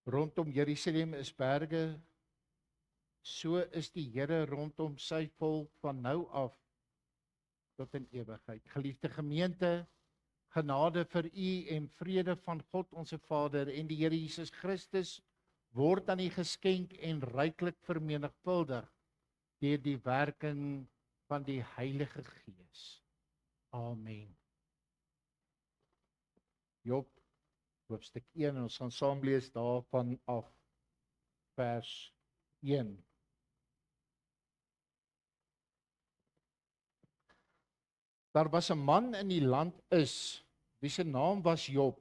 Rondom Jerusalem is berge, so is die Here rondom sy volk van nou af tot in ewigheid. Geliefde gemeente, genade vir u en vrede van God ons Vader en die Here Jesus Christus word aan u geskenk en ryklik vermenigvuldig deur die werking van die Heilige Gees. Amen. Job hoofstuk 1, ons gaan saam lees daarvan af vers 1. Daar was 'n man in die land Is, wie se naam was Job.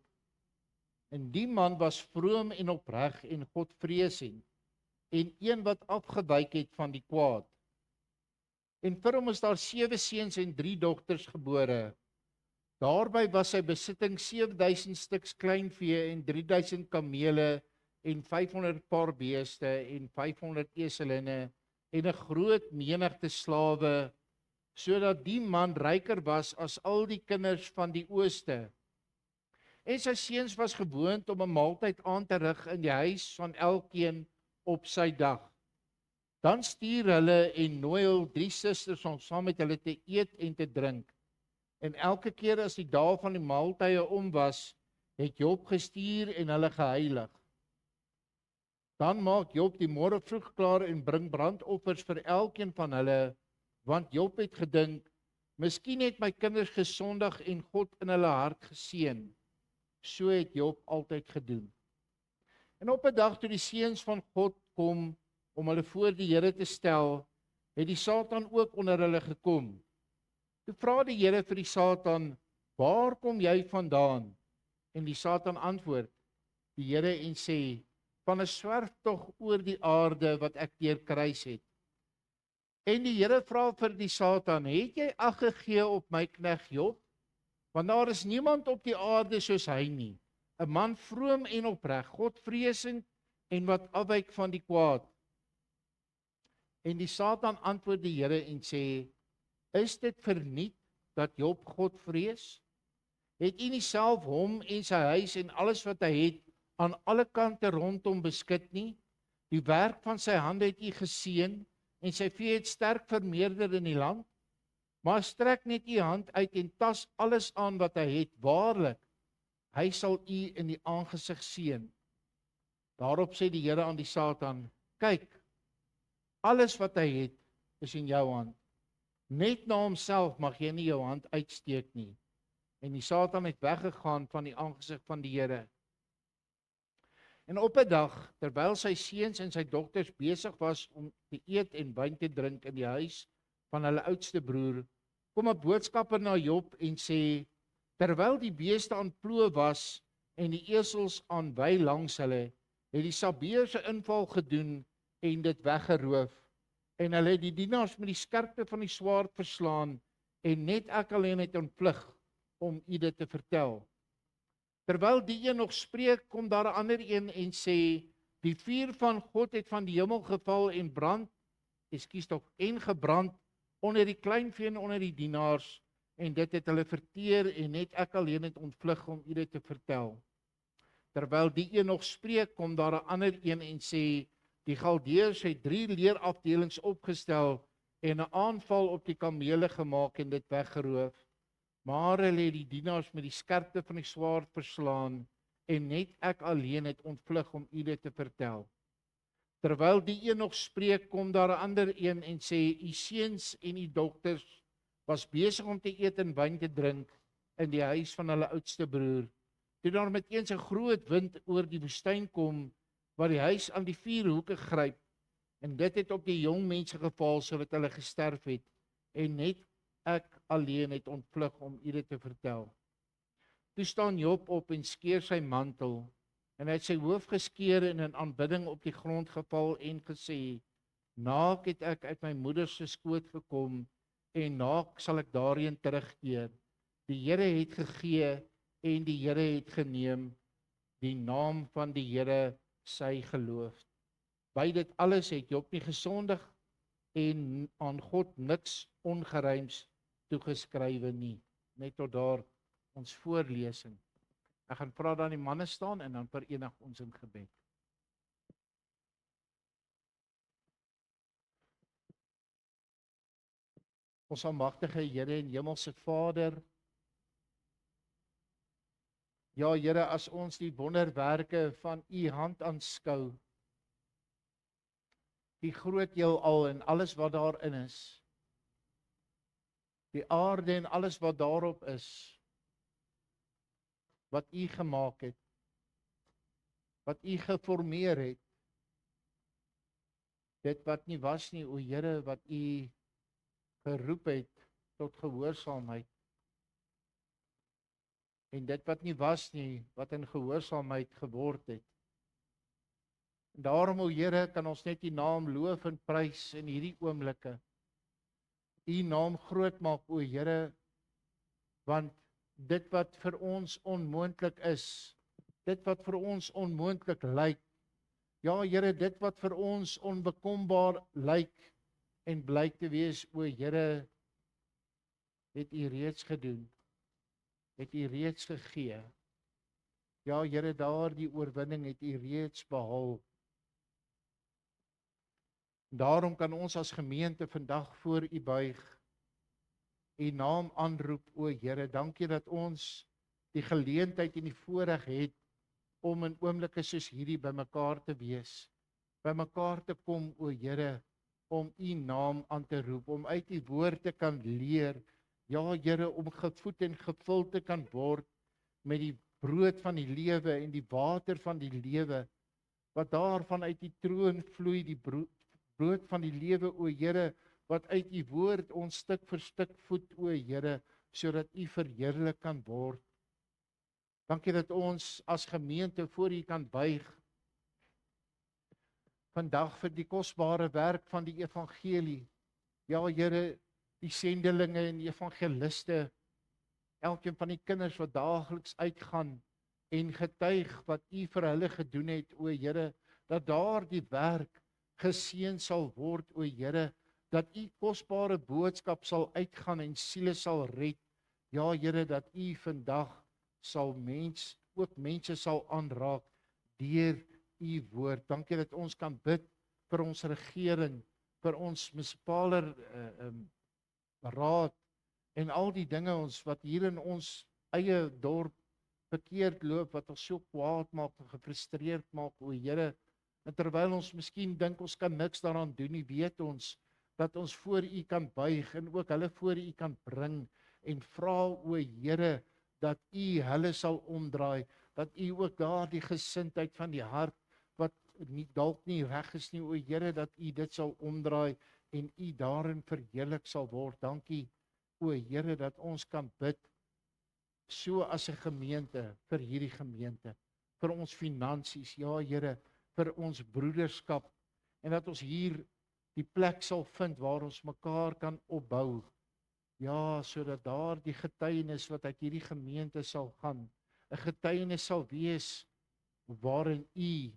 En die man was vroom en opreg en Godvreesend, en een wat afgewyk het van die kwaad. En vir hom is daar 7 seuns en 3 dogters gebore. Daarby was sy besitting 7000 stuks kleinvee en 3000 kamele en 500 paar beeste en 500 eselinne en 'n groot menigte slawe, sodat die man ryker was as al die kinders van die ooste. En sy seuns was gewoond om 'n maaltyd aan te rig in die huis van elkeen op sy dag. Dan stuur hulle en nooi hul 3 susters om saam met hulle te eet en te drink. En elke keer as die dae van die maaltye om was, het Job gestuur en hulle geheilig. Dan maak Job die môre vroeg klaar en bring brandoffers vir elkeen van hulle, want Job het gedink, miskien het my kinders gesondig en God in hulle hart geseën. So het Job altyd gedoen. En op 'n dag toe die seuns van God kom om hulle voor die Here te stel, het die Satan ook onder hulle gekom. Toe vra die Here vir die Satan, waar kom jy vandaan? En die Satan antwoord die Here en sê, van 'n swerftog oor die aarde wat ek deurkruis het. En die Here vra vir die Satan, het jy ag gegee op my knegt Job? Want daar is niemand op die aarde soos hy nie, 'n man vroom en opreg, Godvreesend en wat afwyk van die kwaad. En die Satan antwoord die Here en sê, is dit verniet dat Job God vrees? Het u nie self hom en sy huis en alles wat hy het aan alle kante rondom beskik nie? Die werk van sy hande het u geseën en sy vee het sterk vermeerder in die land. Maar strek net u hand uit en tas alles aan wat hy het, waarlik, hy sal u in die aangesig seën. Daarop sê die Here aan die Satan, kyk, alles wat hy het is in jou hand. Net na homself mag jy nie jou hand uitsteek nie. En die Satan het weggegaan van die aangesig van die Here. En op 'n dag, terwyl sy seuns en sy dogters besig was om te eet en wyn te drink in die huis van hulle oudste broer, kom 'n boodskapper na Job en sê, terwyl die beeste aan ploë was en die esels aan wy langs hulle, het die Sabeërs 'n inval gedoen en dit weggeroof. En hulle het die dienaars met die skerpte van die swaard verslaan, en net ek alleen het ontvlug om u dit te vertel. Terwyl die een nog spreek, kom daar 'n ander een en sê, die vuur van God het van die hemel geval en gebrand onder die kleinvee en onder die dienaars, en dit het hulle verteer, en net ek alleen het ontvlug om u dit te vertel. Terwyl die een nog spreek, kom daar 'n ander een en sê, die Galdeërs het 3 leerafdelings opgestel en 'n aanval op die kamele gemaak en dit weggeroof. Maar hulle het die dienaars met die skerpte van die swaard verslaan, en net ek alleen het ontvlug om u dit te vertel. Terwyl die een nog spreek, kom daar 'n ander een en sê, u seuns en u dogters was besig om te eet en wyn te drink in die huis van hulle oudste broer. Toe daar met eens 'n groot wind oor die woestyn kom, wat die huis aan die 4 hoeke gryp, en dit het op die jong mense geval, sodat hulle gesterf het, en net ek alleen het ontvlug om u dit te vertel. Toe staan Job op en skeer sy mantel, en hy het sy hoof geskeer en in aanbidding op die grond geval en gesê, naak het ek uit my moeder se skoot gekom, en naak sal ek daarheen terugkeer. Die Here het gegee en die Here het geneem, die naam van die Here sy geloof. By dit alles het Job nie gesondig en aan God niks ongeryms toegeskrywe nie. Net tot daar ons voorlesing. Ek gaan vra dan die manne staan en dan verenig ons in gebed. Ons almagtige Here en Hemelse Vader, ja Here, as ons die wonderwerke van U hand aanskou, die groot heelal en alles wat daarin is, die aarde en alles wat daarop is, wat U gemaak het, wat U geformeer het, dit wat nie was nie, o Here, wat U geroep het tot gehoorsaamheid, en dit wat nie was nie, wat in gehoorsaamheid geword het. En daarom, o Here, kan ons net U naam loof en prys in hierdie oomblikke. U naam groot maak, o Here, want dit wat vir ons onmoontlik is, dit wat vir ons onmoontlik lyk, ja Here, dit wat vir ons onbekombaar lyk en blyk te wees, o Here, het U reeds gedoen, het U reeds gegee. Ja Here, daardie oorwinning het U reeds behaal. Daarom kan ons as gemeente vandag voor U buig, U naam aanroep, o Here. Dankie dat ons die geleentheid en die voorreg het om in oomblikke soos hierdie bymekaar te wees, bymekaar te kom, o Here, om U naam aan te roep, om uit U woord te kan leer, ja Here, om gevoed en gevul te kan word met die brood van die lewe en die water van die lewe, wat daarvan uit die troon vloei, die brood van die lewe, o Here, wat uit U woord ons stuk vir stuk voed, o Here, sodat U verheerlik kan word. Dankie dat ons as gemeente voor U kan buig, vandag vir die kosbare werk van die evangelie. Ja Here, die sendelinge en evangeliste, elkeen van die kinders wat daagliks uitgaan en getuig wat U vir hulle gedoen het, o Here, dat daar die werk geseën sal word, o Here, dat U kosbare boodskap sal uitgaan en siele sal red. Ja Here, dat U vandag sal ook mense sal aanraak deur U woord. Dankie dat ons kan bid vir ons regering, vir ons munisipale raad en al die dinge wat hier in ons eie dorp verkeerd loop, wat ons so kwaad maak en gefrustreerd maak, o Here. En terwyl ons miskien dink ons kan niks daaraan doen nie, weet ons dat ons voor U kan buig en ook hulle voor U kan bring en vra, o Here, dat U hulle sal omdraai, dat U ook daardie gesindheid van die hart wat dalk nie reg is nie, o Here, dat U dit sal omdraai en U daarin verheerlik sal word. Dankie, o Here, dat ons kan bid so as 'n gemeente vir hierdie gemeente, vir ons finansies, ja Here, vir ons broederskap, en dat ons hier die plek sal vind waar ons mekaar kan opbou. Ja, sodat daar die getuienis wat uit hierdie gemeente sal gaan, 'n getuienis sal wees waarin U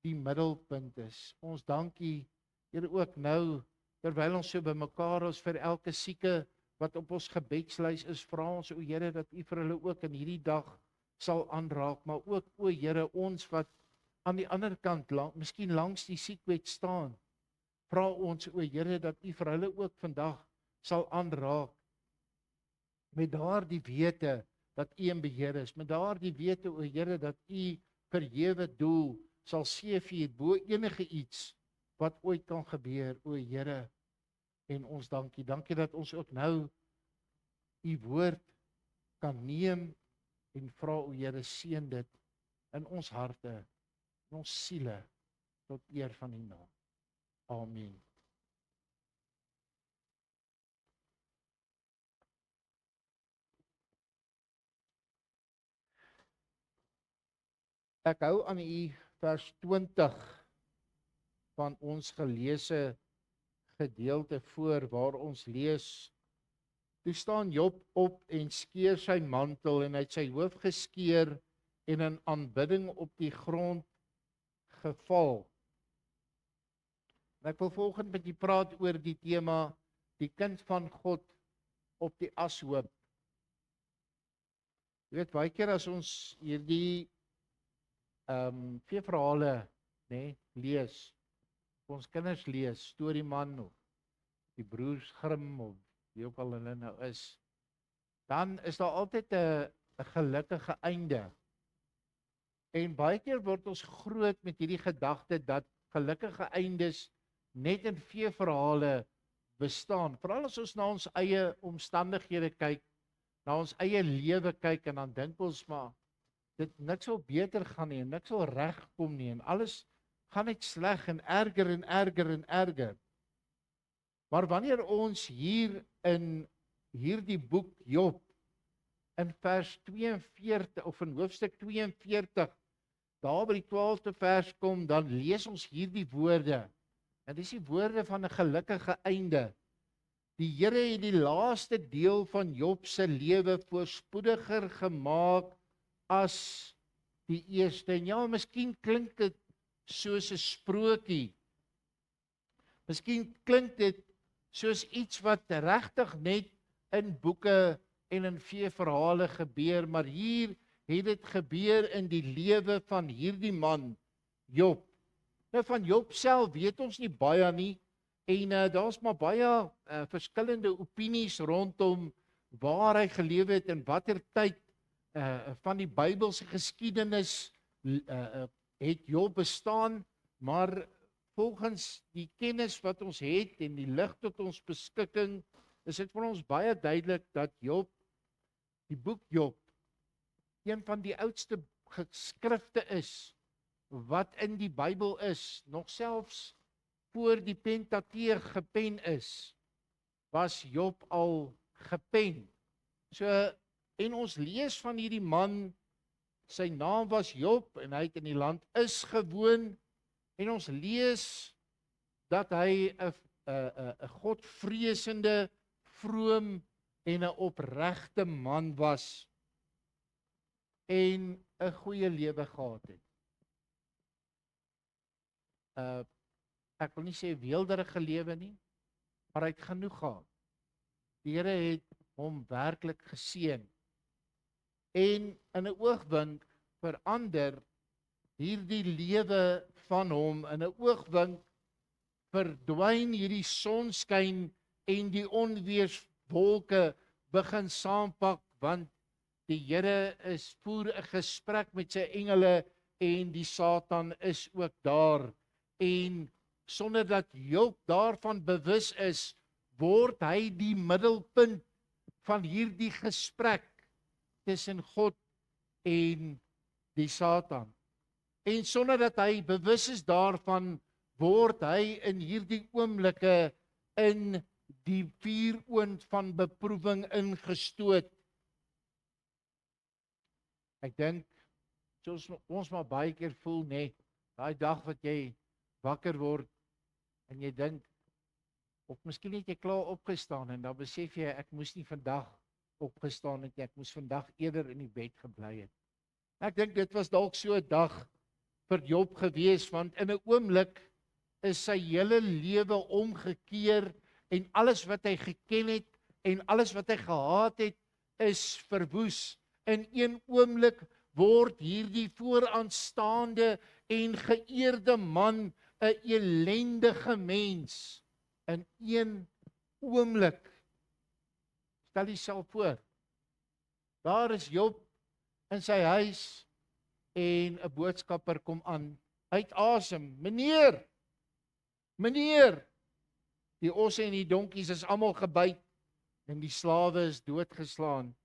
die middelpunt is. Ons dankie, Here, ook nou, terwyl ons so bymekaar is vir elke sieke wat op ons gebedslys is, vra ons, o Here, dat U vir hulle ook in hierdie dag sal aanraak, maar ook, o Here, ons wat aan die ander kant, miskien langs die siekwet staan, vra ons, o Here, dat U vir hulle ook vandag sal aanraak, met daardie wete dat U in beheer is, met daardie wete, o Here, dat U verhewe doel sal seëvier bo enige iets wat ooit kan gebeur, o Here. En ons dankie dat ons ook nou U woord kan neem en vra, o Here, seën dit in ons harte, in ons siele, tot eer van U naam. Amen. Ek hou aan U vers 20 van ons geleese gedeelte voor, waar ons lees: Toe staan Job op en skeer sy mantel, en hy het sy hoof geskeer en in aanbidding op die grond geval. En ek wil volgende met julle praat oor die tema, die kind van God op die ashoop. Jy weet, baie keer as ons hierdie veeverhale lees, ons kinders lees, Storieman of die broers Grimm of wie ook al hulle nou is, dan is daar altyd 'n gelukkige einde. En baie keer word ons groot met hierdie gedagte dat gelukkige eindes net in veeverhale bestaan. Veral as ons na ons eie omstandighede kyk, na ons eie lewe kyk en dan dink ons maar dit niks sal beter gaan nie en niks sal regkom nie en alles gaan net sleg en erger en erger en erger. Maar wanneer ons hier in hierdie boek Job in vers 42 of in hoofstuk 42 daar by die 12de vers kom, dan lees ons hierdie woorde. En dis die woorde van 'n gelukkige einde. Die Here het die laaste deel van Job se lewe voorspoediger gemaak as die eerste. En ja, miskien klink dit soos 'n sprokie. Miskien klink dit soos iets wat regtig net in boeke en in veeverhale gebeur, maar hier het dit gebeur in die lewe van hierdie man, Job. Nou van Job self weet ons nie baie nie, en daar's maar baie verskillende opinies rondom waar hy gelewe het en watter tyd van die Bybelse geskiedenis het Job bestaan, maar volgens die kennis wat ons het en die lig tot ons beskikking, is dit vir ons baie duidelik dat Job, die boek Job, een van die oudste geskrifte is wat in die Bybel is, nog selfs voor die Pentateeg gepen is, was Job al gepen. So, en ons lees van hierdie man, sy naam was Job en hy het in die land Is gewoon, en ons lees dat hy 'n godvreesende, vroom en 'n opregte man was en 'n goeie lewe gehad het. Ek wil nie sê weelderige lewe nie, maar hy het genoeg gehad. Die Here het hom werklik geseën. En in 'n oogwink verander hierdie lewe van hom, in 'n oogwink verdwyn hierdie sonskyn en die onweerswolke begin saampak, want die Here voer 'n gesprek met sy engele en die Satan is ook daar. En sonder dat Job daarvan bewus is, word hy die middelpunt van hierdie gesprek tussen God en die Satan. En sonder dat hy bewus is daarvan, word hy in hierdie oomblikke in die vuuroond van beproewing ingestoot. Ek dink, soos ons maar baie keer voel, nee, daai dag wat jy wakker word en jy dink, of miskien het jy klaar opgestaan en dan besef jy, ek moes nie vandag opgestaan het, ek moes vandag eerder in die bed gebly het. Ek dink dit was dalk so 'n dag vir Job gewees, want in 'n oomblik is sy hele lewe omgekeer en alles wat hy geken het en alles wat hy gehaat het, is verwoes. In een oomblik word hierdie vooraanstaande en geëerde man 'n elendige mens. In een oomblik. Stel jouself voor. Daar is Job in sy huis en 'n boodskapper kom aan uit asem. Meneer, die osse en die donkies is almal gebyt en die slawe is doodgeslaan.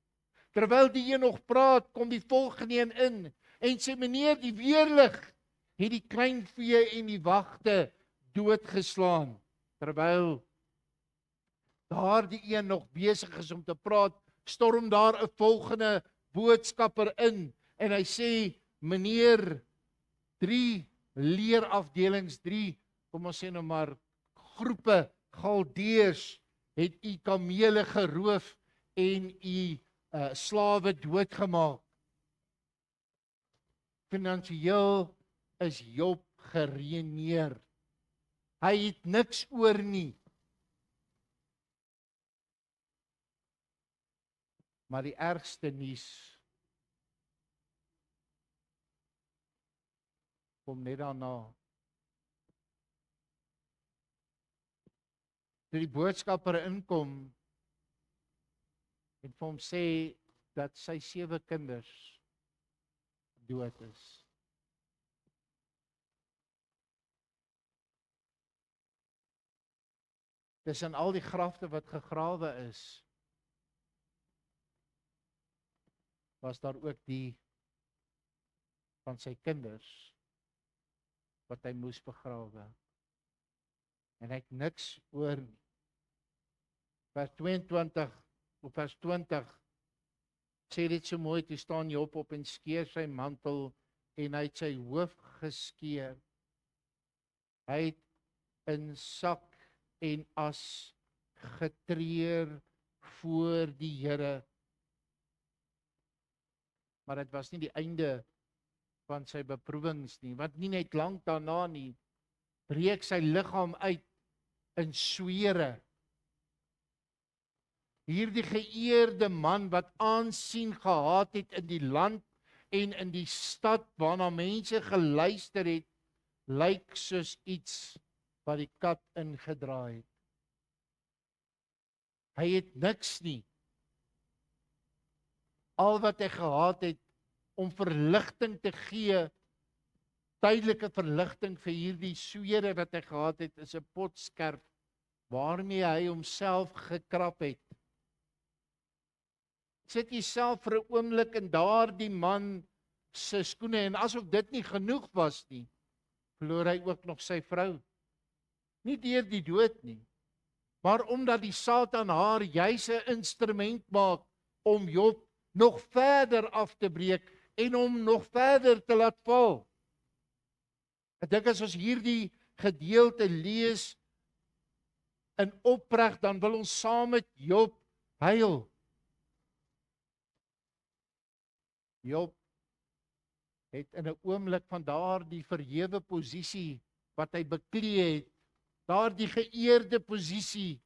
Terwyl die een nog praat, kom die volgende een in en sê, meneer, die weerlig het die kleinvee en die wagte doodgeslaan. Terwyl daar die een nog besig is om te praat, storm daar 'n volgende boodskapper in en hy sê, meneer, 3 leerafdelings, 3, kom ons sê nou maar, groepe Galdeërs het u kamele geroof en u slawe doodgemaak. Finansieel is Job geruïneer. Hy het niks oor nie. Maar die ergste nuus kom net daarna. Toe die boodskapper inkom, en vir hom sê dat sy 7 kinders dood is. Tussen al die grafte wat gegrawe is, was daar ook die van sy kinders wat hy moes begrawe. En hy het niks oor nie. Vers 22 of vers 20 sê dit so mooi, toe staan Job op en skeer sy mantel en hy het sy hoof geskeer. Hy het in sak en as getreur voor die Here. Maar dit was nie die einde van sy beproewings nie, want nie net lank daarna nie, breek sy liggaam uit in swere. Hierdie geëerde man wat aansien gehad het in die land en in die stad waarna mense geluister het, lyk soos iets wat die kat ingedraai het. Hy het niks nie. Al wat hy gehad het om verligting te gee, tydelike verligting vir hierdie swere wat hy gehad het, is 'n potskerp waarmee hy homself gekrap het. Sit jouself vir 'n oomblik in daardie man se skoene, en asof dit nie genoeg was nie, verloor hy ook nog sy vrou. Nie deur die dood nie, maar omdat die Satan haar juis 'n instrument maak om Job nog verder af te breek en hom nog verder te laat val. Ek dink as ons hierdie gedeelte lees in opreg, dan wil ons saam met Job huil. Job het in 'n oomblik van daardie verhewe posisie wat hy beklee het, daardie geëerde posisie,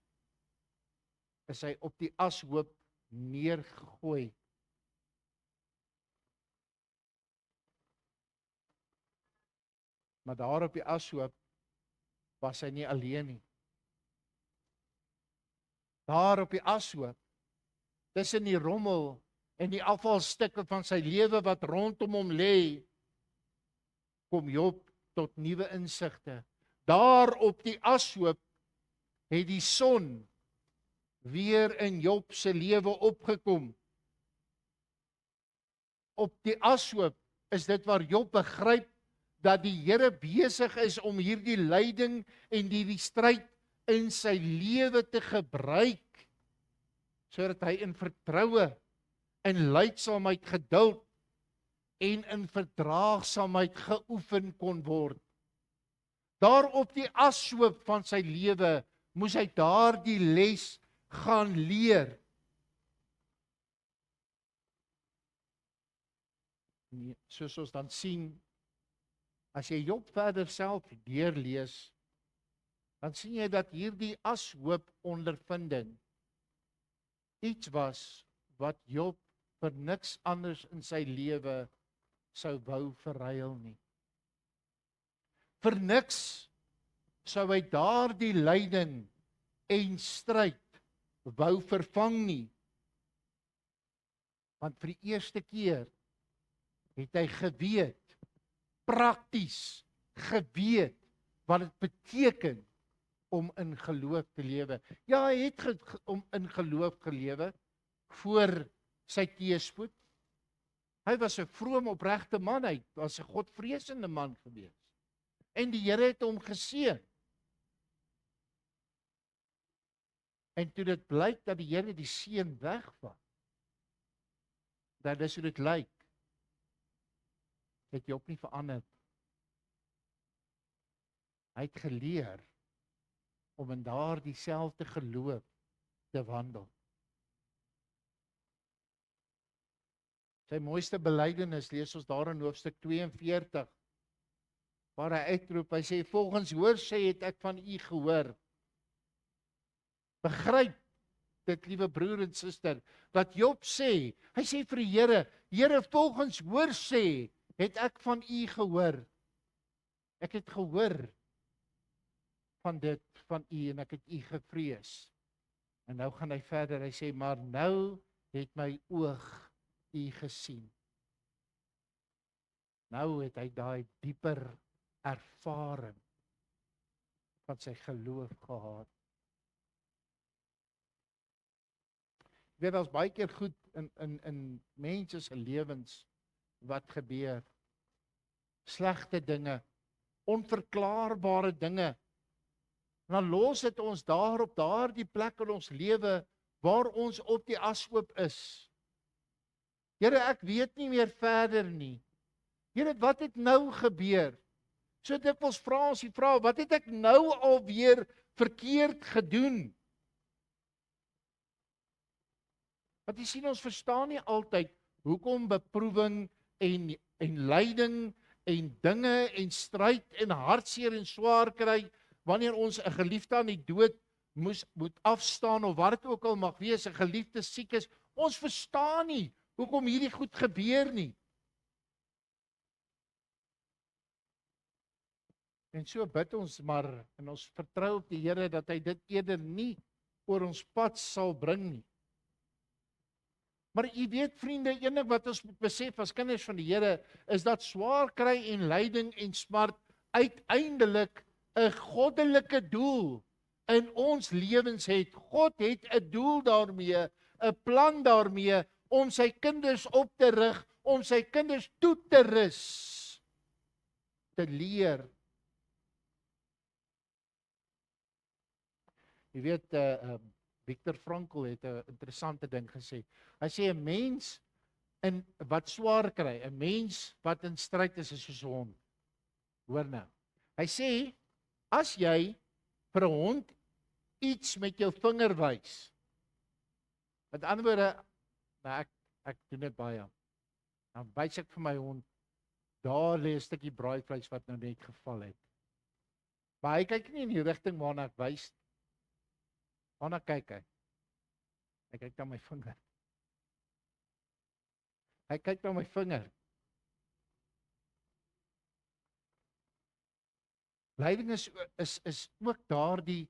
is hy op die ashoop neergegooi. Maar daar op die ashoop was hy nie alleen nie. Daar op die ashoop, tussen die rommel en die afvalstukke van sy lewe wat rondom hom lê, kom Job tot nuwe insigte. Daar op die ashoop het die son weer in Job se lewe opgekom. Op die ashoop is dit waar Job begryp dat die Here besig is om hierdie lyding en hierdie stryd in sy lewe te gebruik, sodat hy in vertroue, in lydsaamheid geduld en in verdraagsaamheid geoefen kon word. Daar op die ashoop van sy lewe moes hy daardie les gaan leer. Soos ons dan sien, as jy Job verder self deurlees, dan sien jy dat hierdie ashoop ondervinding iets was wat Job vir niks anders in sy lewe sou wou verruil nie. Vir niks sou hy daardie lyding en stryd wou vervang nie. Want vir die eerste keer het hy geweet, prakties geweet, wat dit beteken om in geloof te lewe. Ja, hy het om in geloof gelewe voor sy teëspoed. Hy was 'n vroom opregte man, hy was 'n godvreesende man gewees. En die Here het hom geseën. En toe dit blyk dat die Here die seën wegvat, dat dis hoe dit lyk, het Job nie verander. Hy het geleer om in daardie selfde geloof te wandel. Sy mooiste belydenis lees ons daar in hoofstuk 42, waar hy uitroep, hy sê, volgens hoorsê het ek van u gehoor. Begryp dit, liewe broer en suster, wat Job sê. Hy sê vir die Here, Here, volgens hoorsê het ek van u gehoor. Ek het gehoor van dit van u en ek het u gevrees. En nou gaan hy verder, hy sê, maar nou het my oog U gesien. Nou het hy daai dieper ervaring van sy geloof gehad. Ek weet daar's baie keer goed in mense se lewens wat gebeur. Slegte dinge, onverklaarbare dinge. Dan los dit ons daar op daardie plek in ons lewe waar ons op die ashoop is. Here, ek weet nie meer verder nie. Here, wat het nou gebeur? So dikwels vra ons die vraag, wat het ek nou alweer verkeerd gedoen? Want jy sien, ons verstaan nie altyd hoekom beproewing en lyding en dinge en stryd en hartseer en swaar kry wanneer ons 'n geliefde aan die dood moet afstaan of wat dit ook al mag wees, 'n geliefde siek is. Ons verstaan nie hoekom hierdie goed gebeur nie. En so bid ons maar en ons vertrou op die Here dat hy dit eerder nie oor ons pad sal bring nie. Maar u weet vriende, een ding wat ons moet besef as kinders van die Here is dat swaar kry en lyding en smart uiteindelik 'n goddelike doel in ons lewens het. God het 'n doel daarmee, 'n plan daarmee om sy kinders op te rig, om sy kinders toe te rus, te leer. Jy weet, Viktor Frankl het 'n interessante ding gesê. Hy sê 'n mens wat swaar kry, 'n mens wat in stryd is soos 'n hond. Hoor nou. Hy sê as jy vir 'n hond iets met jou vinger wys. Met ander woorde, nou ek doen dit baie. Dan wys ek vir my hond, daar lê 'n stukkie braaivleis wat nou net geval het. Maar hy kyk nie in die rigting waarna ek wys. Waarna kyk hy? Hy kyk na my vinger. Hy kyk na my vinger. Lyding is ook daardie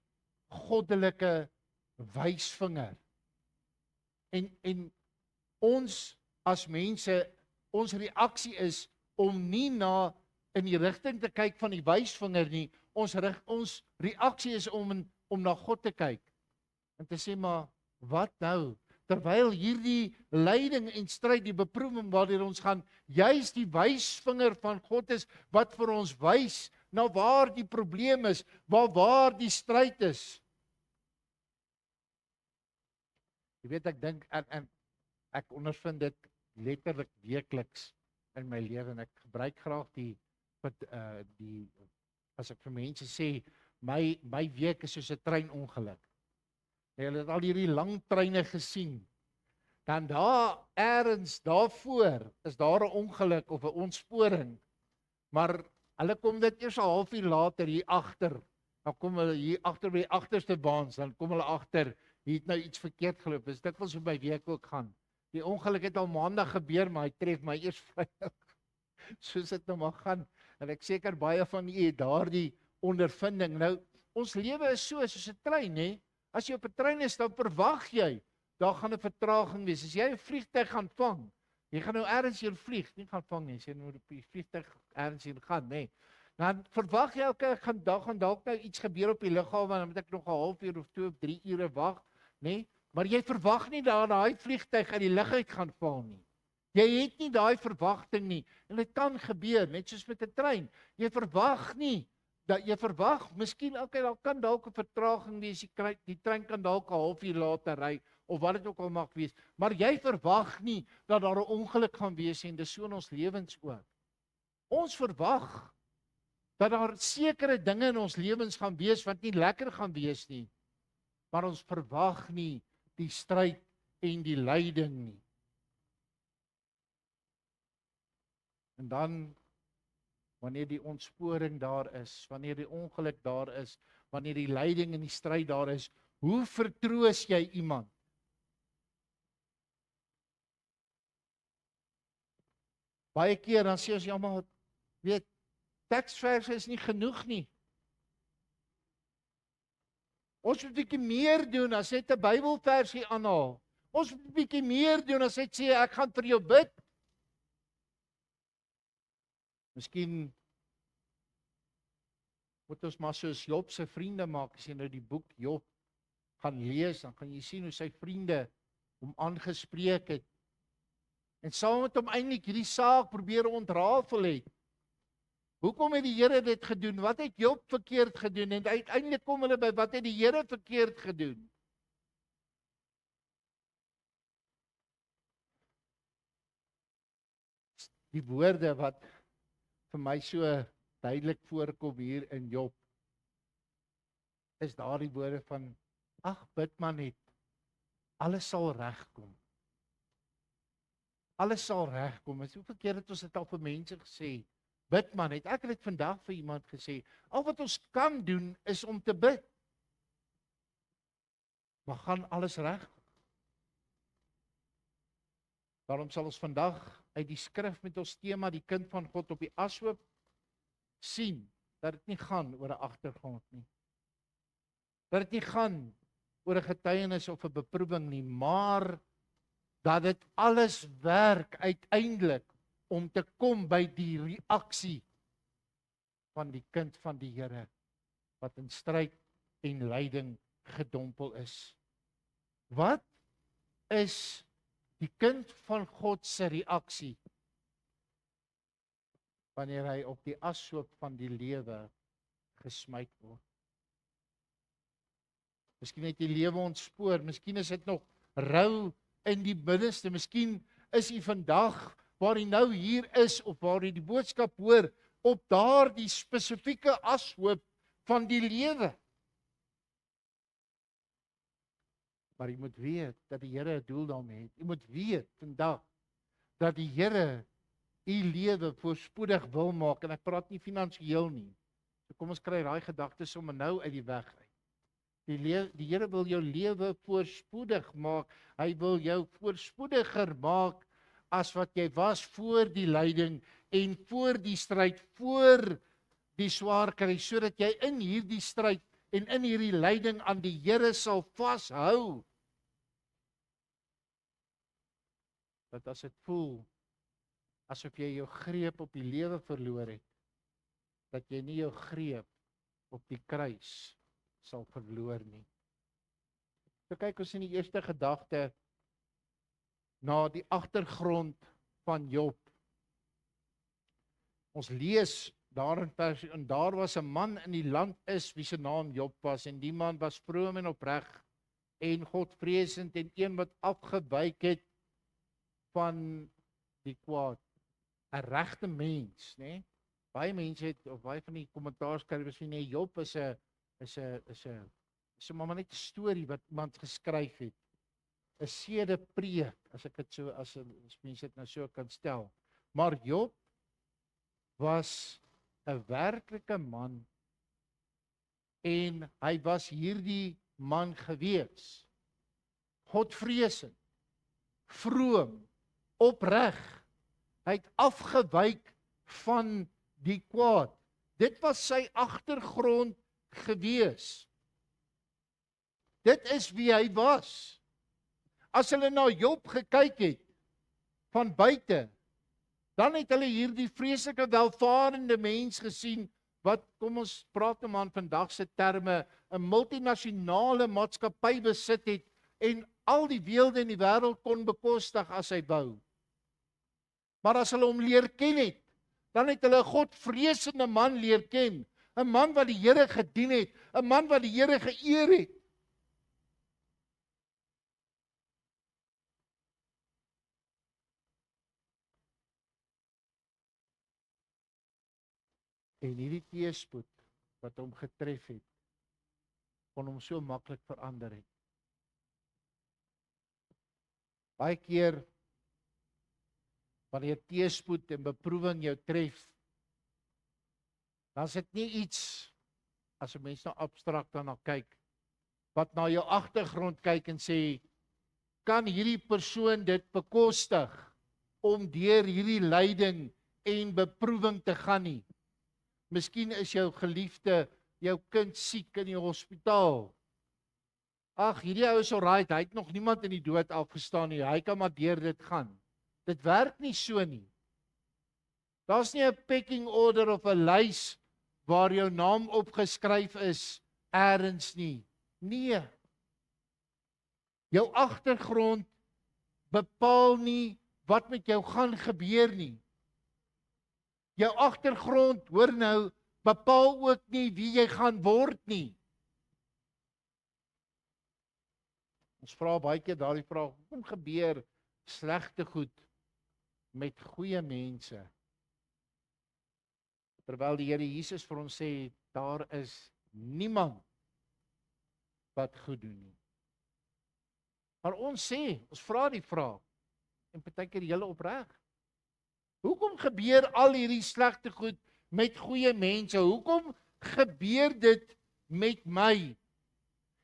goddelike wysvinger. En ons as mense, ons reaksie is om nie in die rigting te kyk van die wysvinger nie. Ons reaksie is om na God te kyk. En te sê, maar wat nou? Terwyl hierdie lyding en stryd, die beproewing waardeur ons gaan, juis die wysvinger van God is wat vir ons wys na waar die probleem is, waar die stryd is. Jy weet, ek dink en ek ondervind dit letterlik weekliks in my lewe en ek gebruik graag die as ek vir mense sê my week is soos 'n treinongeluk. Hulle het al hierdie lang treine gesien. Dan daar eers daarvoor is daar 'n ongeluk of 'n ontsporing. Maar hulle kom dit eers 'n halfuur later hier agter. Dan kom hulle hier agter by die agterste baans, dan kom hulle agter, hier het nou iets verkeerd geloop. Dis dit wat so by week ook gaan. Die ongeluk het al maandag gebeur, maar hy tref my eers Vrydag. Soos dit nou maar gaan. En ek seker baie van julle het daardie ondervinding. Nou, ons lewe is soos 'n trein, hè? As jy op 'n trein is, dan verwag jy, daar gaan 'n vertraging wees. As jy 'n vliegtuig gaan vang, jy gaan nou ergens hier vlieg, nie gaan vang nie, as jy nou op die vliegtuig ergens hier gaan, nê. Dan verwag jy daar gaan dalk nou iets gebeur op die lughawe, dan moet ek nog 'n halfuur of 2 of 3 ure wag, nê. Maar jy verwag nie dat daai vliegtuig uit die lug uit gaan val nie. Jy het nie daai verwagting nie. En dit kan gebeur, net soos met 'n trein. Jy verwag nie dat jy verwag, miskien daar kan dalk 'n vertraging wees, die trein kan dalk 'n halfuur later ry of wat dit ook al mag wees, maar jy verwag nie dat daar 'n ongeluk gaan wees en dis so in ons lewens ook. Ons verwag dat daar sekere dinge in ons lewens gaan wees wat nie lekker gaan wees nie, maar ons verwag nie die stryd en die lyding nie. En dan wanneer die ontsporing daar is, wanneer die ongeluk daar is, wanneer die lyding en die stryd daar is, hoe vertroos jy iemand? Baie keer dan sê ons, ja maar, weet, teksverse is nie genoeg nie. Ons moet 'n bietjie meer doen as net 'n Bybelversie aanhaal. Ons moet 'n bietjie meer doen as hy sê ek gaan vir jou bid. Miskien moet ons maar soos Job se vriende maak, as jy nou die boek Job gaan lees, dan gaan jy sien hoe sy vriende hom aangespreek het. En saam met hom eintlik hierdie saak probeer ontrafel het. Hoekom het die Here dit gedoen? Wat het Job verkeerd gedoen? En uiteindelik kom hulle by wat het die Here verkeerd gedoen? Die woorde wat vir my so duidelik voorkom hier in Job, is daardie woorde van, ag, bid maar net, alles sal regkom. Alles sal regkom. Hoeveel keer het ons dit al vir mense gesê? Bid maar net. Ek het dit vandag vir iemand gesê. Al wat ons kan doen is om te bid. Maar gaan alles reg? Daarom sal ons vandag uit die skrif met ons tema die kind van God op die ashoop sien dat dit nie gaan oor 'n agtergrond nie. Dat dit nie gaan oor 'n getuienis of 'n beproewing nie, maar dat dit alles werk uiteindelik om te kom by die reaksie van die kind van die Here wat in stryd en lyding gedompel is. Wat is die kind van God se reaksie wanneer hy op die ashoop van die lewe gesmyt word? Miskien het die lewe ontspoor, miskien is dit nog rou in die binneste, miskien is u vandag waar u nou hier is of waar u die boodskap hoor op daardie spesifieke ashoop van die lewe. Maar u moet weet dat die Here 'n doel daarmee het. U moet weet vandag dat die Here u lewe voorspoedig wil maak, en ek praat nie finansiëel nie. So kom ons kry daai gedagtes sommer nou uit die weg uit. Die Here wil jou lewe voorspoedig maak. Hy wil jou voorspoediger maak as wat jy was voor die lyding en voor die stryd, voor die swaar kry, sodat jy in hierdie stryd en in hierdie lyding aan die Here sal vashou. Dat as dit voel asof jy jou greep op die lewe verloor het, dat jy nie jou greep op die kruis sal verloor nie. So kyk ons in die eerste gedagte na die agtergrond van Job. Ons lees daar in vers, en daar was 'n man in die land is wie se naam Job was, en die man was vroom en opreg en Godvreesend en een wat afgewyk het van die kwaad. 'n Regte mens, né? Baie mense het, of baie van die kommentaarskrywers sê nee, Job is 'n maar net 'n storie wat iemand geskryf het. 'n sedepreek, as ek dit so as mense dit nou so kan stel. Maar Job was 'n werklike man, en hy was hierdie man gewees. Godvreesend, vroom, opreg. Hy het afgewyk van die kwaad. Dit was sy agtergrond gewees. Dit is wie hy was. As hulle na Job gekyk het van buite, dan het hulle hierdie vreeslike welvarende mens gesien wat, kom ons praat nou maar in vandag se terme, 'n multinasjonale maatskappy besit het en al die weelde in die wêreld kon bekostig as hy wou. Maar as hulle hom leer ken het, dan het hulle 'n godvreesende man leer ken, 'n man wat die Here gedien het, 'n man wat die Here geëer het. En hierdie teëspoed wat hom getref het, kon hom so maklik verander het. Baie keer wanneer teëspoed en beproewing jou tref, dan is dit nie iets, as 'n mens nou abstrakt daarna kyk, wat na jou agtergrond kyk en sê, kan hierdie persoon dit bekostig om deur hierdie lyding en beproewing te gaan nie? Miskien is jou geliefde, jou kind siek in die hospitaal. ag, hierdie ou is alright, hy het nog niemand in die dood afgestaan nie, hy kan maar deur dit gaan. Dit werk nie so nie. Daar's nie 'n pecking order of 'n lys waar jou naam opgeskryf is elders nie. Nee. Jou agtergrond bepaal nie wat met jou gaan gebeur nie. Jou agtergrond, hoor nou, bepaal ook nie wie jy gaan word nie. Ons vra baie keer daardie vraag, hoekom gebeur slegte goed met goeie mense? Terwyl die Here Jesus vir ons sê, daar is niemand wat goed doen nie. Maar ons sê, ons vra die vraag, en partykeer hele opreg. Hoekom gebeur al hierdie slegte goed met goeie mense? Hoekom gebeur dit met my?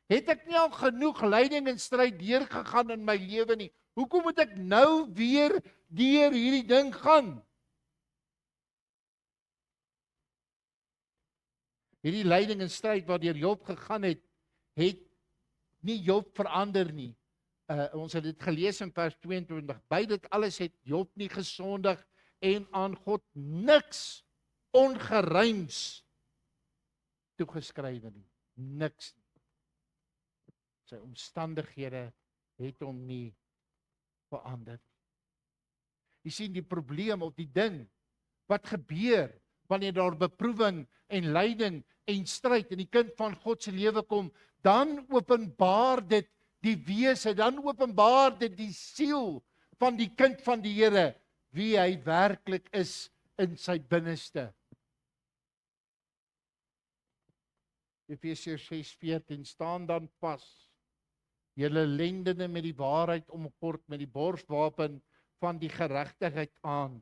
Het ek nie al genoeg lyding en stryd deurgegaan in my lewe nie? Hoekom moet ek nou weer deur hierdie ding gaan? Hierdie lyding en stryd waardeur Job gegaan het, het nie Job verander nie. Ons het dit gelees in vers 22. By dit alles het Job nie gesondig en aan God niks ongeruims toegeskrywe nie. Niks nie. Sy omstandighede het hom nie verander. Jy sien die probleem of die ding wat gebeur wanneer daar beproewing en lyding en stryd in die kind van God se lewe kom, dan openbaar dit die wese, dan openbaar dit die siel van die kind van die Here, wie hy werklik is in sy binneste. Efesiërs 6:14, staan dan vas, julle lendene met die waarheid omgord, met die borswapen van die geregtigheid aan.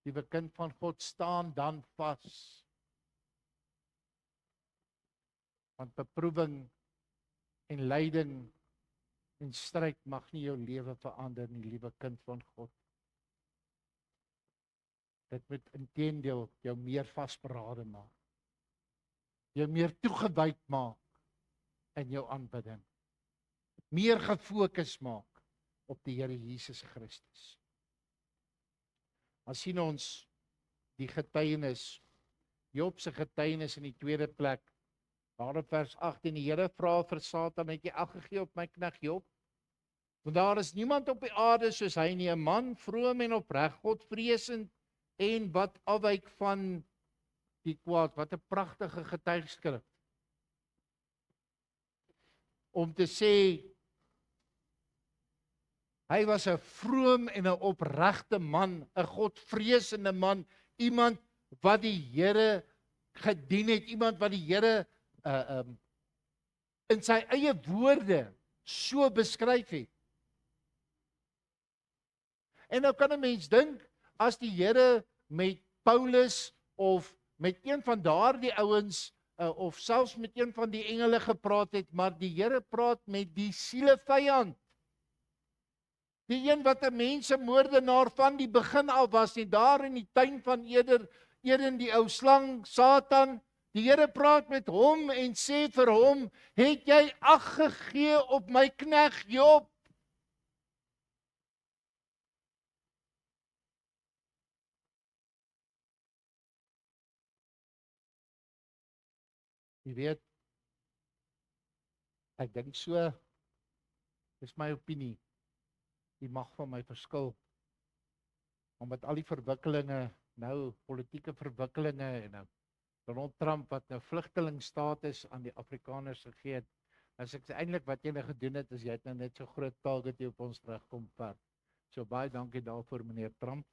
Liewe kind van God, staan dan vas. Want beproewing en lyding en stryd mag nie jou lewe verander nie, liewe kind van God. Dit moet inteendeel jou meer vasberade maak. Jou meer toegewyd maak in jou aanbidding. Meer gefokus maak op die Here Jesus Christus. As sien ons die getuienis, Job se getuienis in die tweede plek, daar in vers 18, die Here vra vir Satan, het jy ag gegee op my knegt Job? Want daar is niemand op die aarde soos hy nie, 'n man vroom en opreg, Godvreesend en wat afwyk van die kwaad. Wat 'n pragtige getuigskrif. Om te sê, hy was 'n vroom en 'n opregte man, 'n Godvreesende man, iemand wat die Here gedien het, iemand wat die Here in sy eie woorde so beskryf het. En nou kan 'n mens dink, as die Here met Paulus of met een van daardie ouens of selfs met een van die engele gepraat het, maar die Here praat met die sielevyand. Die een wat 'n mensemoordenaar van die begin af was, en daar in die tuin van Eden, die ou slang, Satan, die Here praat met hom en sê vir hom, het jy ag gegee op my knegt Job? Jy weet, ek dink so, dis my opinie, die mag van my verskil, omdat al die verwikkelinge, nou politieke verwikkelinge en Donald Trump wat nou vlugtelingstatus aan die Afrikaners gegee het, as ek eintlik wat jy nou gedoen het, is jy het nou net so groot target op ons terugkom ver. So baie dankie daarvoor meneer Trump,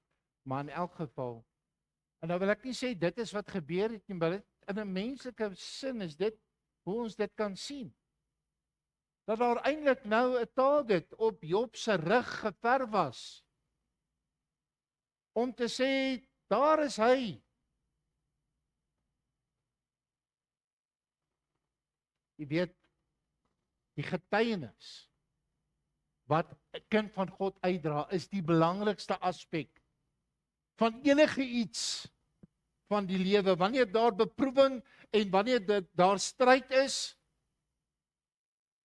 maar in elk geval, en nou wil ek nie sê dit is wat gebeur het nie, maar in 'n menslike sin is dit hoe ons dit kan sien. Dat daar eintlik nou 'n target op Job se rug geverf was. Om te sê, daar is hy. Jy weet, die getuienis wat 'n kind van God uitdra, is die belangrikste aspek van enige iets van die lewe. Wanneer daar beproewing en wanneer daar stryd is,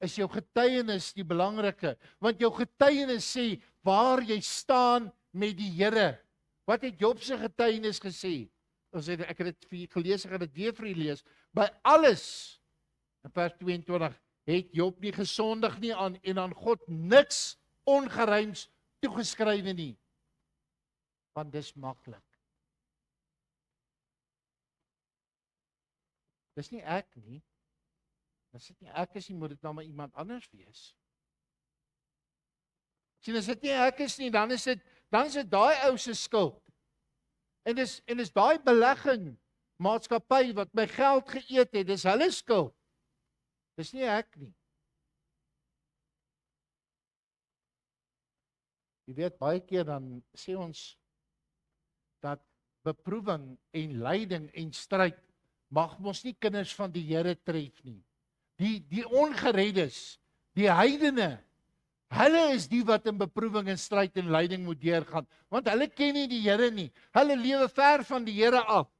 is jou getuienis die belangrike, want jou getuienis sê waar jy staan met die Here. Wat het Job se getuienis gesê? Ek het dit vir julle gelees, ek gaan dit weer vir julle lees. By alles, in vers 22, het Job nie gesondig nie en aan God niks ongeruims toegeskrywe nie. Want dis maklik. Dis nie ek nie. As dit nie ek is nie, moet dit nou maar iemand anders wees. Sien, as dit nie ek is nie, dan is dit daai ou se skuld. En dis daai belegging maatskappy wat my geld geëet het, dis hulle skuld. Dis nie ek nie. Jy weet, baie keer dan sê ons dat beproewing en lyding en stryd mag mos nie kinders van die Here tref nie. Die ongereddes, die heidene, hulle is die wat in beproewing en stryd en lyding moet deurgaan, want hulle ken nie die Here nie. Hulle lewe ver van die Here af.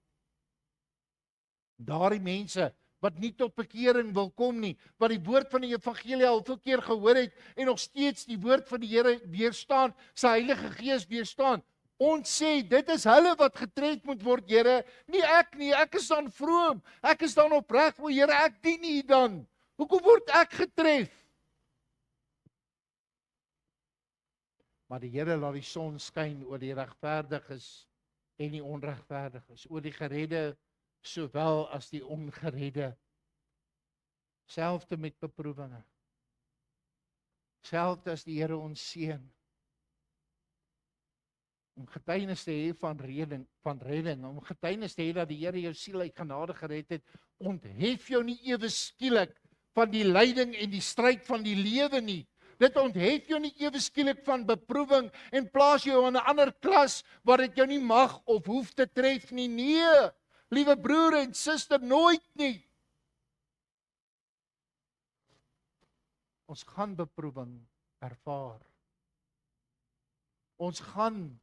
Daardie mense wat nie tot bekering wil kom nie, wat die woord van die evangelie al veel keer gehoor het en nog steeds die woord van die Here weerstaan, sy Heilige Gees weerstaan. Ons sê, dit is hulle wat getref moet word, Here, nie ek nie. Ek is dan vroom, ek is dan opreg, o Here, ek dien U dan. Hoekom word ek getref? Maar die Here laat die son skyn oor die regverdiges en die onregverdiges, oor die geredde sowel as die ongeredde. Selfde met beproewinge. Selfde as die Here ons seën. Om getuienis te hê van redding, om getuienis te hê dat die Here jou siel uit genade gered het, onthef jou nie ewe skielik van die lyding en die stryd van die lewe nie. Dit onthef jou nie ewe skielik van beproewing en plaas jou in 'n ander klas waar dit jou nie mag of hoef te tref nie. Nee, liewe broer en suster, nooit nie. Ons gaan beproewing ervaar. Ons gaan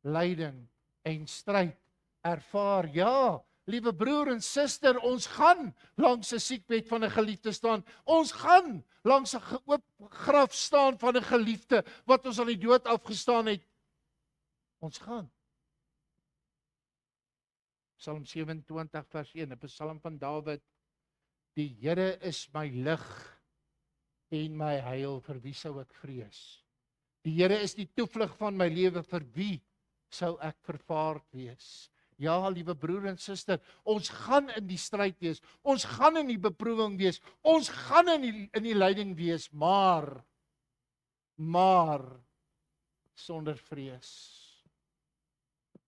lyding en stryd ervaar. Ja, liewe broer en suster, ons gaan langs 'n siekbed van 'n geliefde staan. Ons gaan langs 'n oop graf staan van 'n geliefde wat ons aan die dood afgestaan het. Ons gaan. Psalm 27 vers 1, 'n Psalm van Dawid. Die Here is my lig en my heil, vir wie sou ek vrees? Die Here is die toevlug van my lewe, vir wie sou ek vervaard wees? Ja, liewe broer en suster, ons gaan in die stryd wees, ons gaan in die beproewing wees, ons gaan in die lyding wees, maar sonder vrees.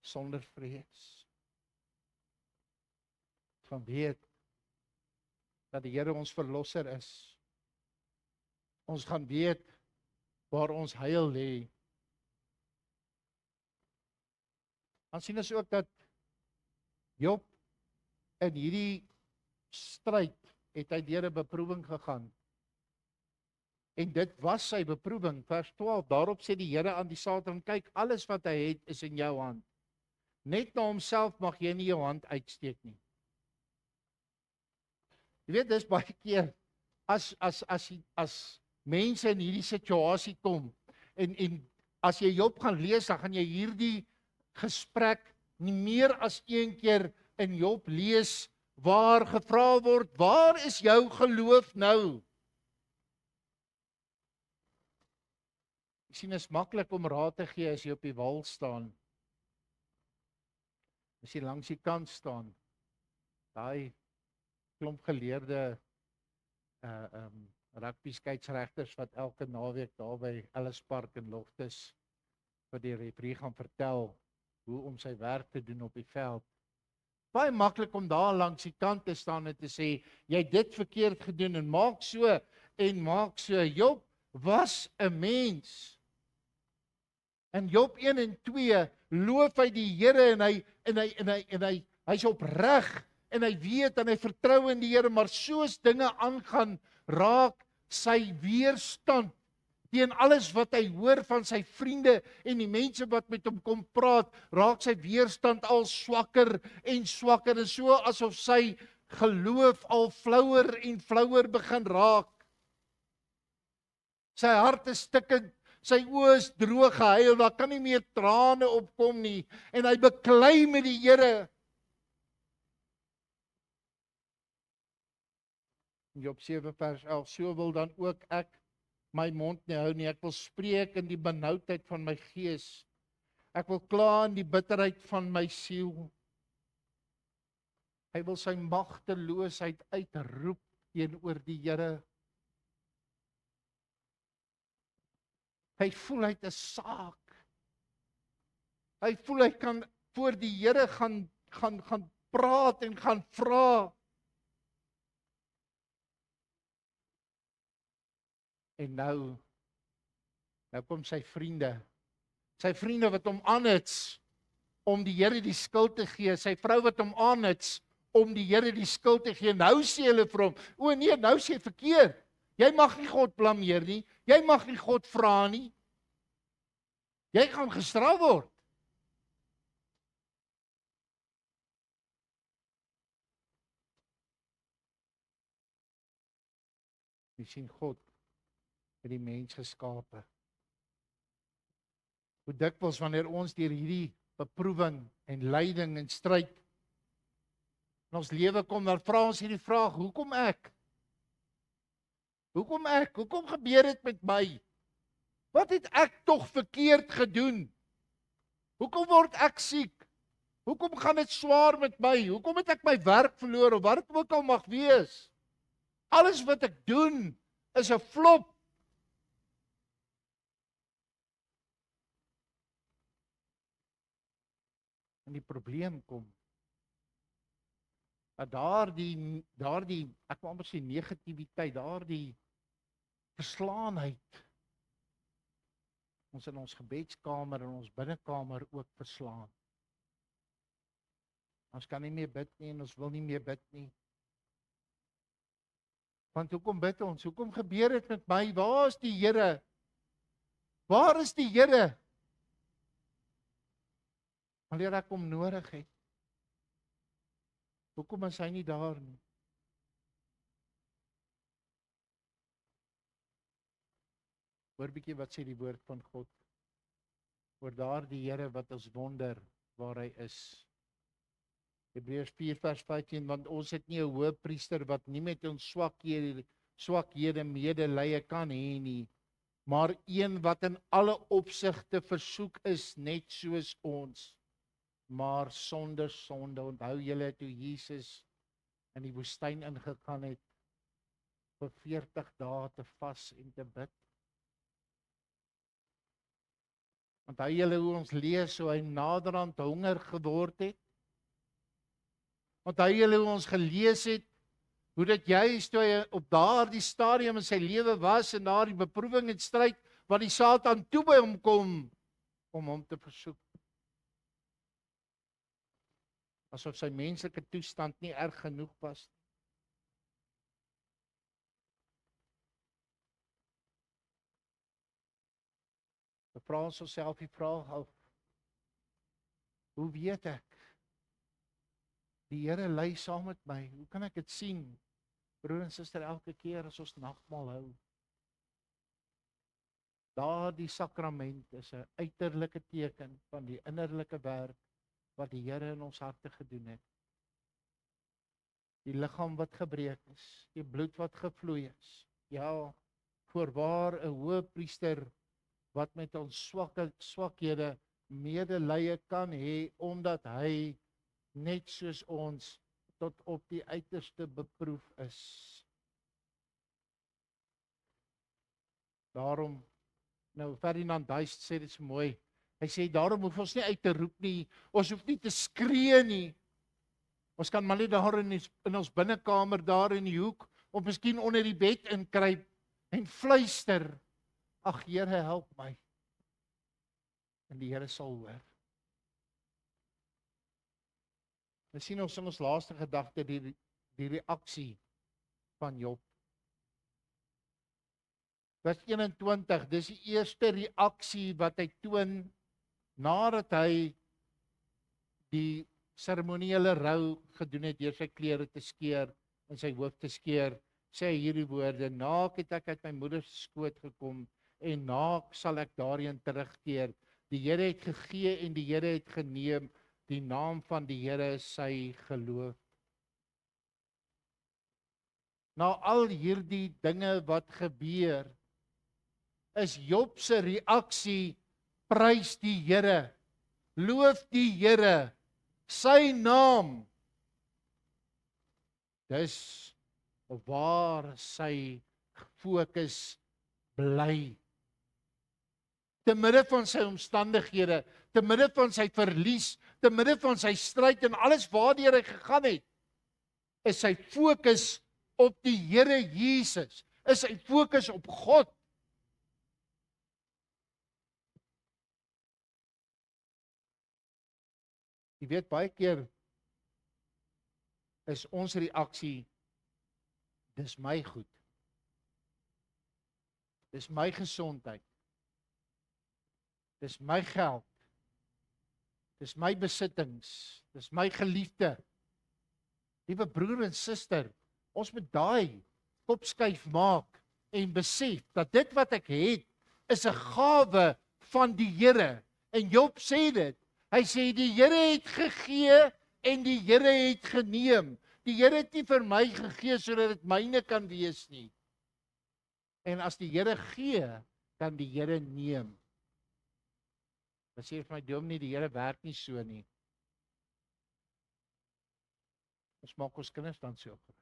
Sonder vrees. Van weet dat die Here ons verlosser is. Ons gaan weet waar ons heil lê. Dan sien ons ook dat Job in hierdie stryd het hy deur 'n beproewing gegaan. En dit was sy beproewing, vers 12. Daarop sê die Here aan die Satan, kyk, alles wat hy het is in jou hand. Net na homself mag jy nie jou hand uitsteek nie. Jy weet, dis baie keer as mense in hierdie situasie kom en as jy Job gaan lees, dan gaan jy hierdie gesprek nie meer as een keer in Job lees waar gevra word, waar is jou geloof nou? Ek sien, is maklik om raad te gee as jy op die wal staan. As jy langs die kant staan, daai klomp geleerde rugby skeieregters wat elke naweek daar by Ellis Park in Loftus vir die referee gaan vertel hoe om sy werk te doen op die veld. Baie maklik om daar langs die kant te staan en te sê, jy het dit verkeerd gedoen en maak so en maak so. Job was 'n mens. In Job 1 en 2 loof hy die Here en hy's opreg en hy weet en hy vertrou in die Here, maar soos dinge aangaan, raak sy weerstand teen alles wat hy hoor van sy vriende en die mense wat met hom kom praat, raak sy weerstand al swakker en swakker, en so asof sy geloof al flouer en flouer begin raak. Sy hart is stikkend, sy oë is droog gehuil, daar kan nie meer trane opkom nie en hy beklei met die Here. Job 7 vers 11, so wil dan ook ek my mond nie hou nie, ek wil spreek in die benoudheid van my gees, ek wil kla in die bitterheid van my siel. Hy wil sy magteloosheid uitroep teenoor die Here. Hy voel hy het 'n saak. Hy voel hy kan voor die Here gaan praat en gaan vra. En nou kom sy vriende. Sy vriende wat hom aanhits om die Here die skuld te gee, sy vrou wat hom aanhits om die Here die skuld te gee. Nou sê hulle vir hom, o nee, nou sê jy verkeerd. Jy mag nie God blameer nie. Jy mag nie God vra nie. Jy gaan gestraf word. Jy sien God het die mens geskape. Hoe dikwels wanneer ons deur hierdie beproewing en lyding en stryd in ons lewe kom, dan vra ons hierdie vraag, hoekom ek? Hoekom ek? Hoekom gebeur dit met my? Wat het ek tog verkeerd gedoen? Hoekom word ek siek? Hoekom gaan dit swaar met my? Hoekom het ek my werk verloor of wat dit ook al mag wees? Alles wat ek doen is 'n flop. En die probleem kom dat daardie ek wil amper sê negativiteit, daardie verslaanheid ons in ons gebedskamer en ons binnekamer ook verslaan. Ons kan nie meer bid nie en ons wil nie meer bid nie. Want hoekom bid ons? Hoekom gebeur dit met my? Waar is die Here? Waar is die Here? Wanneer ek hom nodig het. Hoekom is hy nie daar nie? Hoor bietjie wat sê die woord van God oor daardie Here wat ons wonder waar hy is. Hebreërs 4 vers 15, want ons het nie 'n hoëpriester wat nie met ons swakhede medelee kan hê nie, maar een wat in alle opsigte versoek is net soos ons, maar sonder sonde. Onthou julle toe Jesus in die woestyn ingegaan het vir 40 dae te vas en te bid. Onthou julle hoe ons lees hoe hy naderhand honger geword het? Onthou julle hoe ons gelees het hoe dit juist toe hy op daardie stadium in sy lewe was en daardie beproewing en stryd wat die Satan toe by hom kom om hom te versoek. Asof sy menslike toestand nie erg genoeg was. We vra ons osself die vraag af, hoe weet ek? Die Here lei saam met my. Hoe kan ek dit sien? Broer en suster, elke keer as ons nagmaal hou, daardie sakrament is 'n uiterlike teken van die innerlike werk wat die Here in ons harte gedoen het. Die liggaam wat gebreek is, die bloed wat gevloei is. Ja, voorwaar 'n hoëpriester wat met ons swakhede medelee kan hê, omdat hy net soos ons tot op die uiterste beproef is. Daarom, nou Ferdinand Duist sê dit so mooi, hy sê daarom hoef ons nie uit te roep nie, ons hoef nie te skree nie. Ons kan maar net daar in ons binnekamer, daar in die hoek, of miskien onder die bed inkruip en fluister, ag Here, help my. En die Here sal hoor. We sien ons in ons laaste gedagte die reaksie van Job. Vers 21, dis die eerste reaksie wat hy toon nadat hy die seremoniële rou gedoen het deur sy klere te skeer en sy hoof te skeer. sê hy hierdie woorde: naak het ek uit my moeder se skoot gekom en naak sal ek daarheen terugkeer. Die Here het gegee en die Here het geneem. Die naam van die Here is sy geloof. Na al hierdie dinge wat gebeur, is Job se reaksie: prys die Here, loof die Here, sy naam. Dis waar sy fokus bly. Te midde van sy omstandighede, te midde van sy verlies, te midde van sy stryd en alles waardeur hy gegaan het, is sy fokus op die Here Jesus, is sy fokus op God. Jy weet, baie keer is ons reaksie: dis my goed. Dis my gesondheid. Dis my geld. Dis my besittings. Dis my geliefde. Liewe broer en suster, ons moet daai kopskuif maak en besef dat dit wat ek het, is 'n gawe van die Here. En Job sê dit. Hy sê die Here het gegee en die Here het geneem. Die Here het nie vir my gegee sodat dit myne kan wees nie. En as die Here gee, kan die Here neem. Dan sê vir my dominee, die Here werk nie so nie. Ons maak ons kinders dan so groot.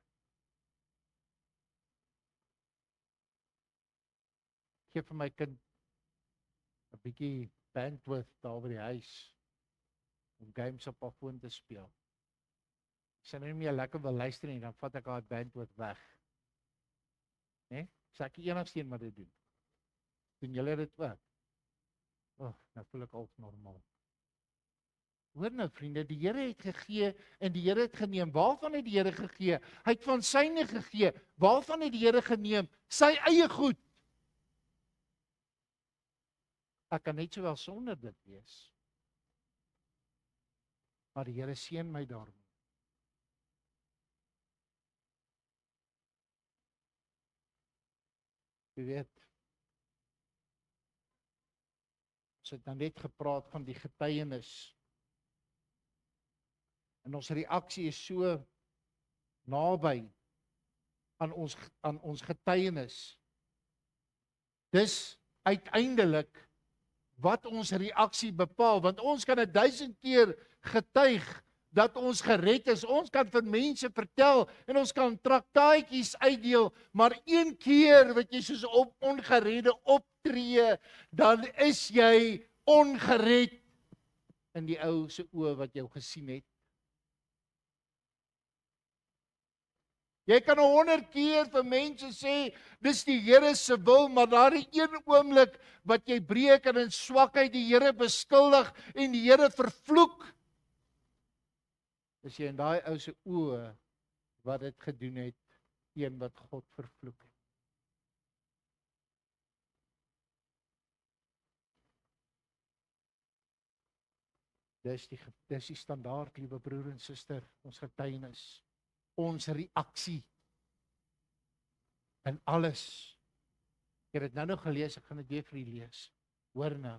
Gee vir my kind 'n bietjie bandwidth daar by die huis om games op haar foon te speel. As sy nou nie meer lekker wil luister nie, dan vat ek haar bandwidth weg. Né? Sê ek enigste een wat dit doen. Doen julle dit ook? Nou voel ek al normaal. Hoor nou vriende, die Here het gegee en die Here het geneem. Waarvan het die Here gegee? Hy het van syne gegee. Waarvan het die Here geneem? Sy eie goed. Ek kan net sowel sonder dit wees. Maar die Here seën my daarmee. Jy weet, ons het nou net gepraat van die getuienis. En ons reaksie is so naby aan ons getuienis. Dis uiteindelik wat ons reaksie bepaal, want ons kan 1000 keer getuig dat ons gered is. Ons kan vir mense vertel en ons kan traktaatjies uitdeel, maar een keer wat jy soos op ongeredde optree, dan is jy ongered in die ou se oë wat jou gesien het. Jy kan 100 keer vir mense sê, dis die Here se wil, maar daardie een oomblik wat jy breek en in swakheid die Here beskuldig en die Here vervloek, is jy in daai ou se oë wat dit gedoen het, een wat God vervloek het. Dis die standaard, liewe broer en suster, ons getuienis, ons reaksie in alles. Ek het dit nou nog gelees, ek gaan dit weer vir u lees. Hoor nou,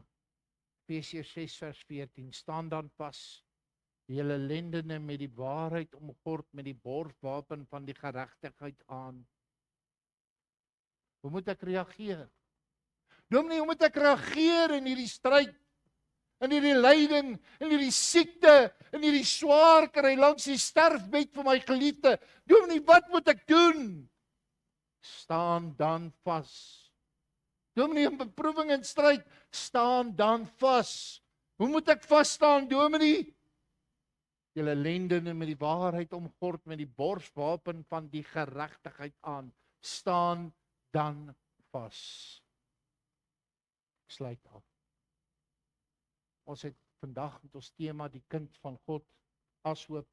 Efesiërs 6:14, staan dan pas, julle lendene met die waarheid omgord met die borswapen van die geregtigheid aan. Hoe moet ek reageer? Dominee, hoe moet ek reageer in hierdie stryd? In hierdie lyding, in hierdie siekte, in hierdie swaar kry langs die sterfbed van my geliefde. Dominee, wat moet ek doen? Staan dan vas. Dominee, in beproewing en stryd, staan dan vas. Hoe moet ek vas staan, dominee? Julle lendene met die waarheid omgord met die borswapen van die geregtigheid aan. Staan dan vas. Sluit af. Ons het vandag met ons tema die kind van God ashoop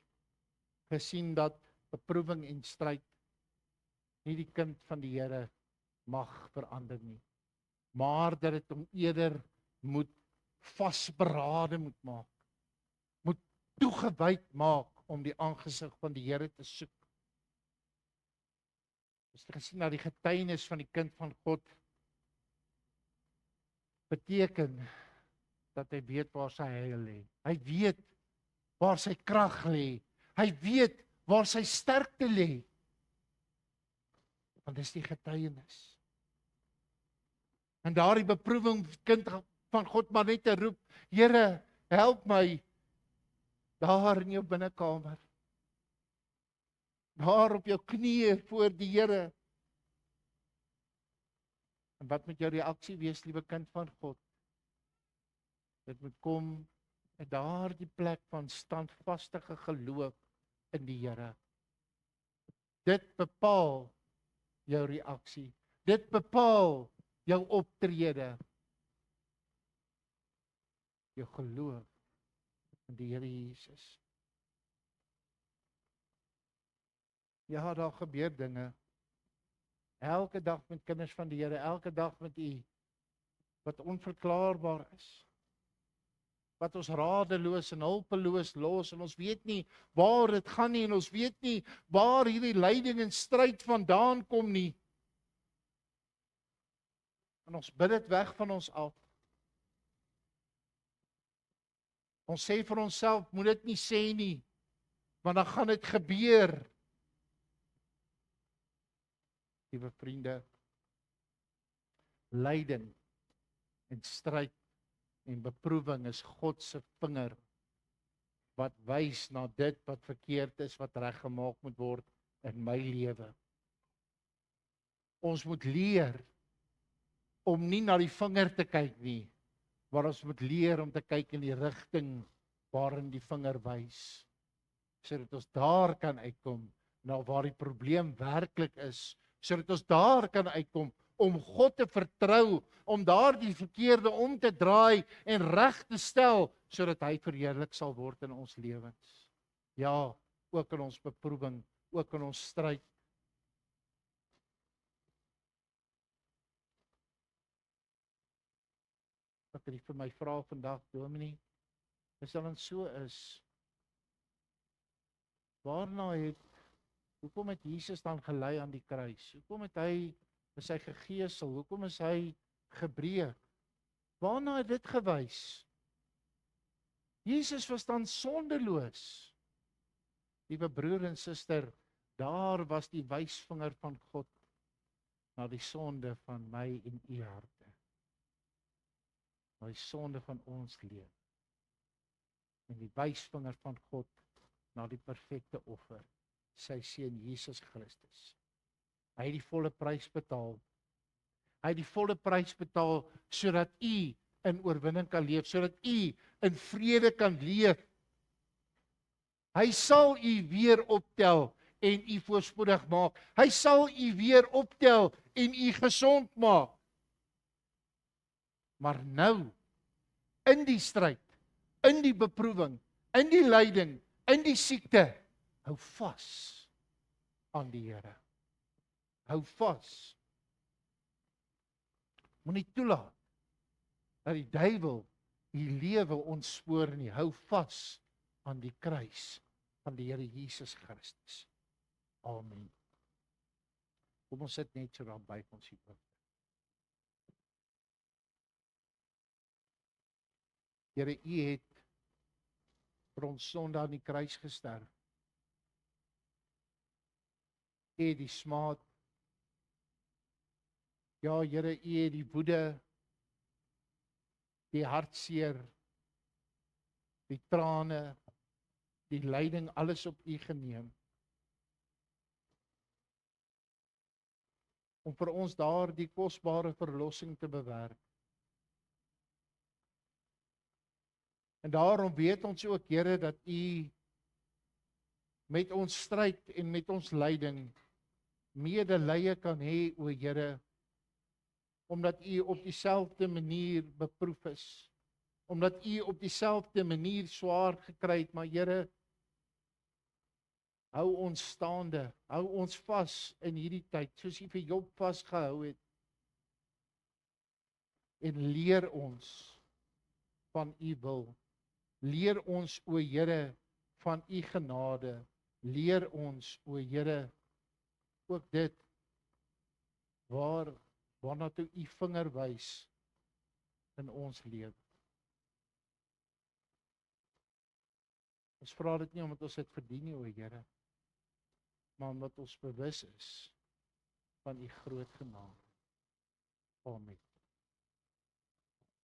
gesien dat beproewing en stryd nie die kind van die Here mag verander nie, maar dat dit hom eerder moet vasberade moet maak, moet toegewyd maak om die aangesig van die Here te soek. As jy gesien na die getuienis van die kind van God beteken dat hy weet waar sy heil lê. Hy weet waar sy krag lê. Hy weet waar sy sterkte lê. Want dis die getuienis. En daardie beproewing kind van God maar net te roep, Here, help my daar in jou binnekamer. Daar op jou knieë voor die Here. En wat moet jou reaksie wees, liewe kind van God? Dit moet kom uit daardie plek van standvaste geloof in die Here. Dit bepaal jou reaksie. Dit bepaal jou optrede. Jou geloof in die Here Jesus. Ja, daar gebeur dinge. Elke dag met kinders van die Here, elke dag met U wat onverklaarbaar is. Wat ons radeloos en hulpeloos los en ons weet nie waar dit gaan nie en ons weet nie waar hierdie lyding en stryd vandaan kom nie. En ons bid dit weg van ons af. Ons sê vir onsself, moet dit nie sê nie, want dan gaan dit gebeur. Liewe vriende, lyding en stryd en beproewing is God se vinger wat wys na dit wat verkeerd is, wat reggemaak moet word in my lewe. Ons moet leer om nie na die vinger te kyk nie, maar ons moet leer om te kyk in die rigting waarin die vinger wys, sodat ons daar kan uitkom na waar die probleem werklik is, sodat ons daar kan uitkom om God te vertrou, om daardie verkeerde om te draai en reg te stel, sodat hy verheerlik sal word in ons lewens. Ja, ook in ons beproewing, ook in ons stryd. Wat hy vir my vra vandag, Dominee, as dit dan so is, hoekom het Jesus dan gelei aan die kruis? Hoekom het hy is hy gegeesel? Hoekom is hy gebreek? Waarna het dit gewys? Jesus was dan sondeloos. Liewe broer en suster, daar was die wysvinger van God na die sonde van my en u harte. Na die sonde van ons lewe. En die wysvinger van God na die perfekte offer, sy seun Jesus Christus. Hy het die volle prys betaal. Hy het die volle prys betaal sodat u in oorwinning kan leef, sodat u in vrede kan leef. Hy sal u weer optel en u voorspoedig maak. Hy sal u weer optel en u gesond maak. Maar nou, in die stryd, in die beproewing, in die lyding, in die siekte, hou vas aan die Here. Hou vas. Moenie toelaat dat die duiwel die lewe ontspoor nie. Hou vas aan die kruis van die Here Jesus Christus. Amen. Kom ons sit net so daar by ons hier. Here, U het vir ons sonde aan die kruis gesterf. U het die smaad. Ja, Here, U het die woede, die hartseer, die trane, die lyding, alles op U geneem. Om vir ons daar die kosbare verlossing te bewerk. En daarom weet ons ook, Here, dat U met ons stryd en met ons lyding medelee kan hê, o Here, omdat U op dieselfde manier beproef is, omdat U op dieselfde manier swaar gekry het, maar Here, hou ons staande, hou ons vas in hierdie tyd, soos U vir Job vasgehou het, en leer ons van U wil. Leer ons, o Here, van U genade. Leer ons, o Here, ook dit waarna toe u vinger wys in ons lewe. Ons vra dit nie omdat ons dit verdien nie, o Here, maar omdat ons bewus is van u groot genade. Amen.